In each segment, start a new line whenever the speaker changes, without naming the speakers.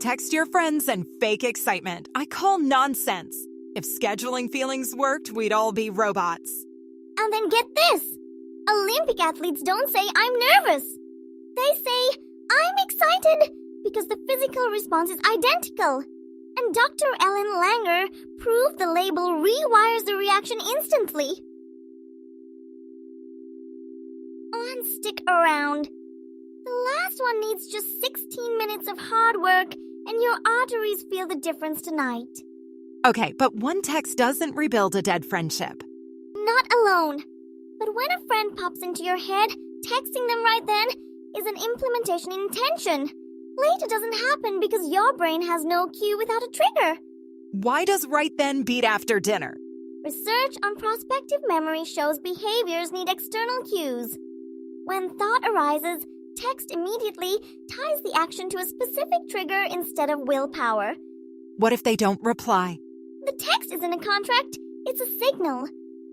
text your friends and fake excitement. I call nonsense. If scheduling feelings worked, we'd all be robots.
And then get this. Olympic athletes don't say, "I'm nervous." They say, "I'm excited," because the physical response is identical. And Dr. Ellen Langer proved the label rewires the reaction instantly. And stick around. The last one needs just 16 minutes of hard work, and your arteries feel the difference tonight.
Okay, but one text doesn't rebuild a dead friendship.
Not alone. But when a friend pops into your head, texting them right then is an implementation intention. Later doesn't happen because your brain has no cue without a trigger.
Why does right then beat after dinner?
Research on prospective memory shows behaviors need external cues. When thought arises, text immediately ties the action to a specific trigger instead of willpower.
What if they don't reply?
The text isn't a contract, it's a signal.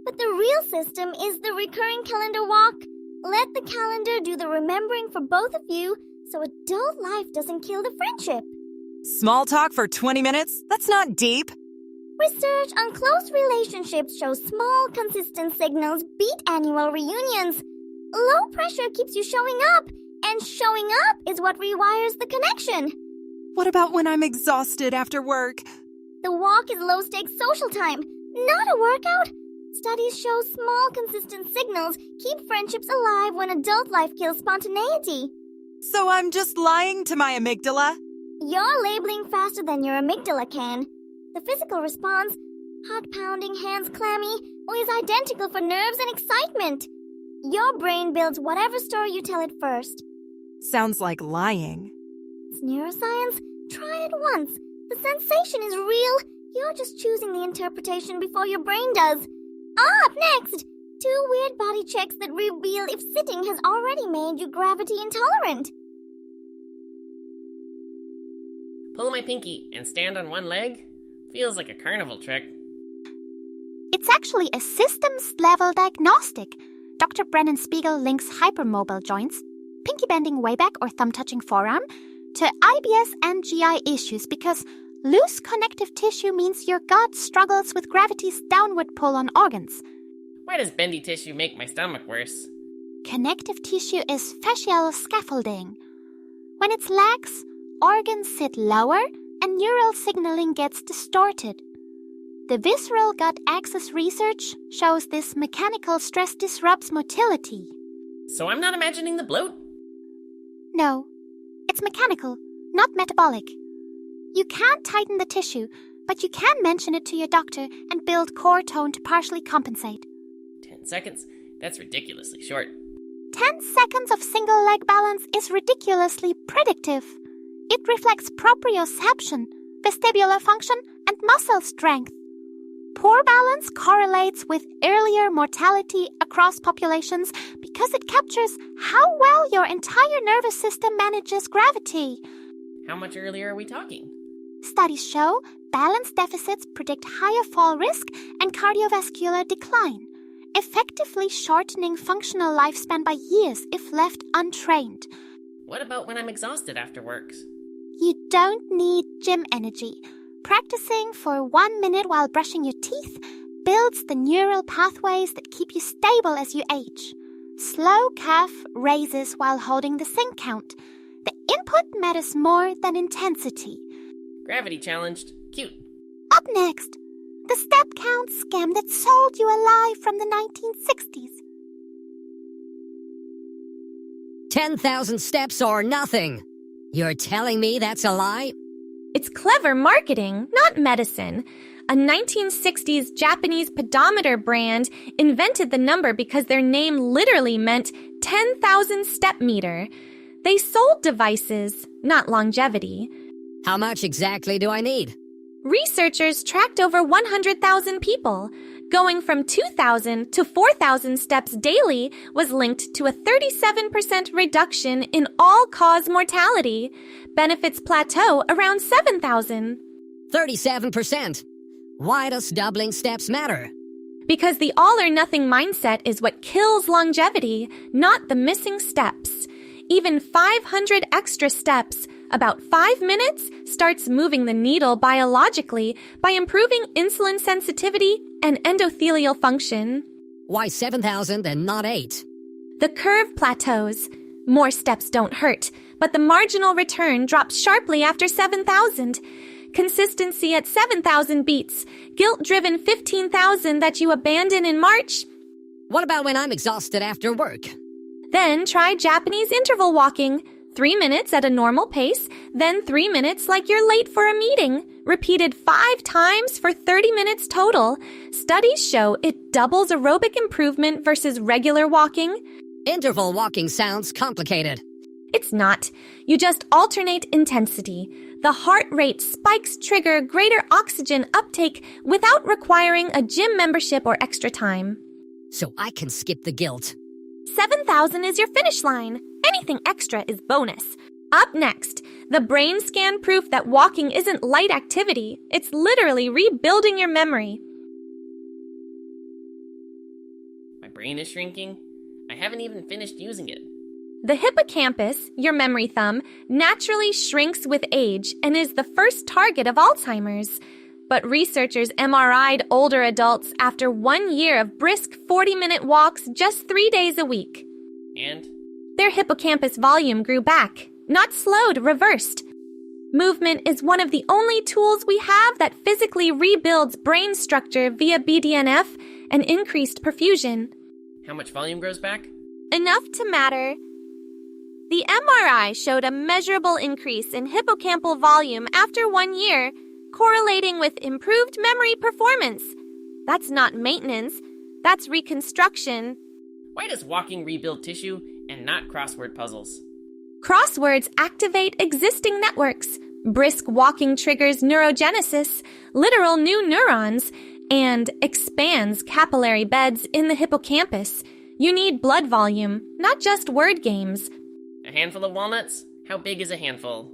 But the real system is the recurring calendar walk. Let the calendar do the remembering for both of you so adult life doesn't kill the friendship.
Small talk for 20 minutes? That's not deep.
Research on close relationships shows small, consistent signals beat annual reunions. Low pressure keeps you showing up, and showing up is what rewires the connection.
What about when I'm exhausted after work?
The walk is low-stakes social time, not a workout. Studies show small, consistent signals keep friendships alive when adult life kills spontaneity.
So I'm just lying to my amygdala?
You're labeling faster than your amygdala can. The physical response, heart pounding, hands clammy, is identical for nerves and excitement. Your brain builds whatever story you tell it first.
Sounds like lying.
It's neuroscience. Try it once. The sensation is real. You're just choosing the interpretation before your brain does. Up next, 2 weird body checks that reveal if sitting has already made you gravity-intolerant.
Pull my pinky and stand on one leg? Feels like a carnival trick.
It's actually a systems-level diagnostic. Dr. Brennan Spiegel links hypermobile joints, pinky bending way back or thumb-touching forearm, to IBS and GI issues because loose connective tissue means your gut struggles with gravity's downward pull on organs.
Why does bendy tissue make my stomach worse?
Connective tissue is fascial scaffolding. When it's lax, organs sit lower and neural signaling gets distorted. The visceral-gut axis research shows this mechanical stress disrupts motility.
So I'm not imagining the bloat?
No, it's mechanical, not metabolic. You can't tighten the tissue, but you can mention it to your doctor and build core tone to partially compensate.
10 seconds? That's ridiculously short.
10 seconds of single leg balance is ridiculously predictive. It reflects proprioception, vestibular function, and muscle strength. Poor balance correlates with earlier mortality across populations because it captures how well your entire nervous system manages gravity.
How much earlier are we talking?
Studies show balance deficits predict higher fall risk and cardiovascular decline, effectively shortening functional lifespan by years if left untrained.
What about when I'm exhausted after work?
You don't need gym energy. Practicing for 1 minute while brushing your teeth builds the neural pathways that keep you stable as you age. Slow calf raises while holding the sync count. The input matters more than intensity.
Gravity challenged. Cute.
Up next, the step count scam that sold you a lie from the 1960s.
10,000 steps or nothing. You're telling me that's a lie?
It's clever marketing, not medicine. A 1960s Japanese pedometer brand invented the number because their name literally meant 10,000 step meter. They sold devices, not longevity.
How much exactly do I need?
Researchers tracked over 100,000 people. Going from 2,000 to 4,000 steps daily was linked to a 37% reduction in all-cause mortality. Benefits plateau around 7,000.
37%. Why does doubling steps matter?
Because the all-or-nothing mindset is what kills longevity, not the missing steps. Even 500 extra steps, About 5 minutes starts moving the needle biologically by improving insulin sensitivity and endothelial function.
Why 7,000 and not 8?
The curve plateaus. More steps don't hurt, but the marginal return drops sharply after 7,000. Consistency at 7,000 beats. Guilt-driven 15,000 that you abandon in March.
What about when I'm exhausted after work?
Then try Japanese interval walking. 3 minutes at a normal pace, then 3 minutes like you're late for a meeting. Repeated 5 times for 30 minutes total. Studies show it doubles aerobic improvement versus regular walking.
Interval walking sounds complicated.
It's not. You just alternate intensity. The heart rate spikes trigger greater oxygen uptake without requiring a gym membership or extra time.
So I can skip the guilt.
7,000 is your finish line. Anything extra is bonus. Up next, the brain scan proof that walking isn't light activity. It's literally rebuilding your memory.
My brain is shrinking. I haven't even finished using it.
The hippocampus, your memory thumb, naturally shrinks with age and is the first target of Alzheimer's. But researchers MRI'd older adults after 1 year of brisk 40-minute walks just 3 days a week.
And?
Their hippocampus volume grew back, not slowed, reversed. Movement is one of the only tools we have that physically rebuilds brain structure via BDNF and increased perfusion.
How much volume grows back?
Enough to matter. The MRI showed a measurable increase in hippocampal volume after 1 year, correlating with improved memory performance. That's not maintenance, that's reconstruction.
Why does walking rebuild tissue and not crossword puzzles?
Crosswords activate existing networks. Brisk walking triggers neurogenesis, literal new neurons, and expands capillary beds in the hippocampus. You need blood volume, not just word games.
A handful of walnuts? How big is a handful?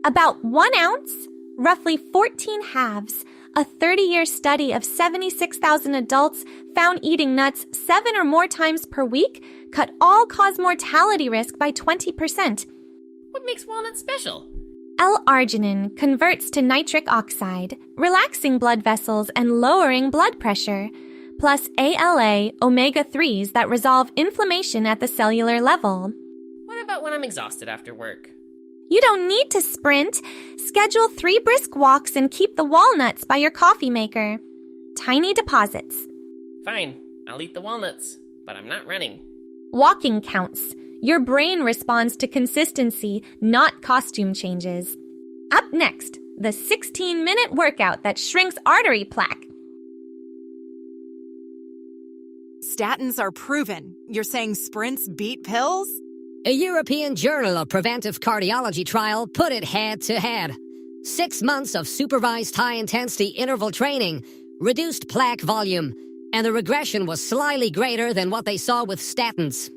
About 1 ounce, roughly 14 halves. A 30-year study of 76,000 adults found eating nuts 7 or more times per week cut all-cause mortality risk by 20%.
What makes walnuts special?
L-arginine converts to nitric oxide, relaxing blood vessels and lowering blood pressure, plus ALA omega-3s that resolve inflammation at the cellular level.
What about when I'm exhausted after work?
You don't need to sprint. Schedule 3 brisk walks and keep the walnuts by your coffee maker. Tiny deposits.
Fine, I'll eat the walnuts, but I'm not running.
Walking counts. Your brain responds to consistency, not costume changes. Up next, the 16-minute workout that shrinks artery plaque.
Statins are proven. You're saying sprints beat pills?
A European Journal of Preventive Cardiology trial put it head-to-head. 6 months of supervised high-intensity interval training reduced plaque volume, and the regression was slightly greater than what they saw with statins.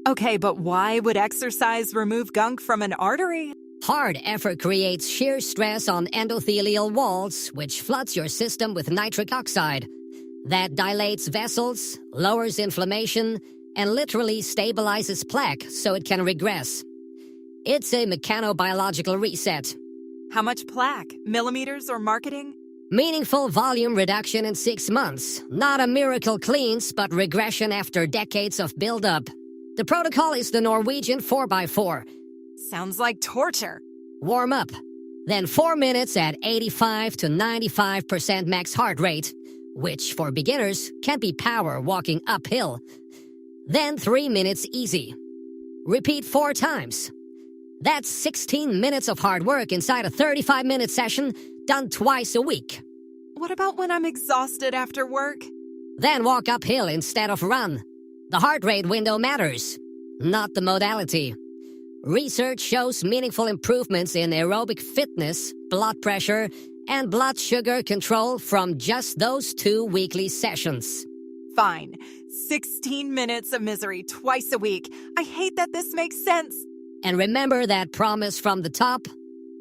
Okay, but why would exercise remove gunk from an artery?
Hard effort creates shear stress on endothelial walls, which floods your system with nitric oxide. That dilates vessels, lowers inflammation, and literally stabilizes plaque so it can regress. It's a mechanobiological reset.
How much plaque? Millimeters or marketing?
Meaningful volume reduction in 6 months. Not a miracle cleans, but regression after decades of buildup. The protocol is the Norwegian 4x4.
Sounds like torture.
Warm up. Then 4 minutes at 85 to 95% max heart rate, which for beginners can be power walking uphill. Then 3 minutes easy. Repeat 4 times. That's 16 minutes of hard work inside a 35-minute session done twice a week.
What about when I'm exhausted after work?
Then walk uphill instead of run. The heart rate window matters, not the modality. Research shows meaningful improvements in aerobic fitness, blood pressure, and blood sugar control from just those 2 weekly sessions.
Fine. 16 minutes of misery twice a week. I hate that this makes sense.
And remember that promise from the top?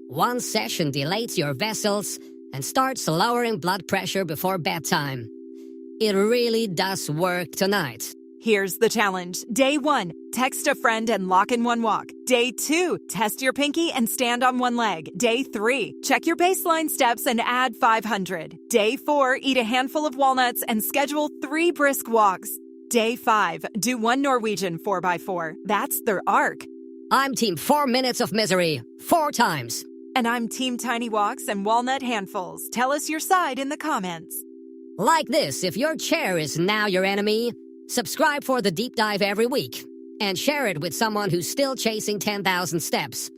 1 session dilates your vessels and starts lowering blood pressure before bedtime. It really does work tonight.
Here's the challenge. Day 1, text a friend and lock in one walk. Day 2, test your pinky and stand on one leg. Day 3, check your baseline steps and add 500. Day 4, eat a handful of walnuts and schedule 3 brisk walks. Day 5, do 1 Norwegian 4x4. That's their arc.
I'm team 4 minutes of misery, 4 times.
And I'm team tiny walks and walnut handfuls. Tell us your side in the comments.
Like this if your chair is now your enemy. Subscribe for the deep dive every week. And share it with someone who's still chasing 10,000 steps.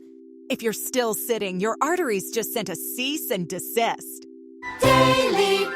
If you're still sitting, your arteries just sent a cease and desist.
Daily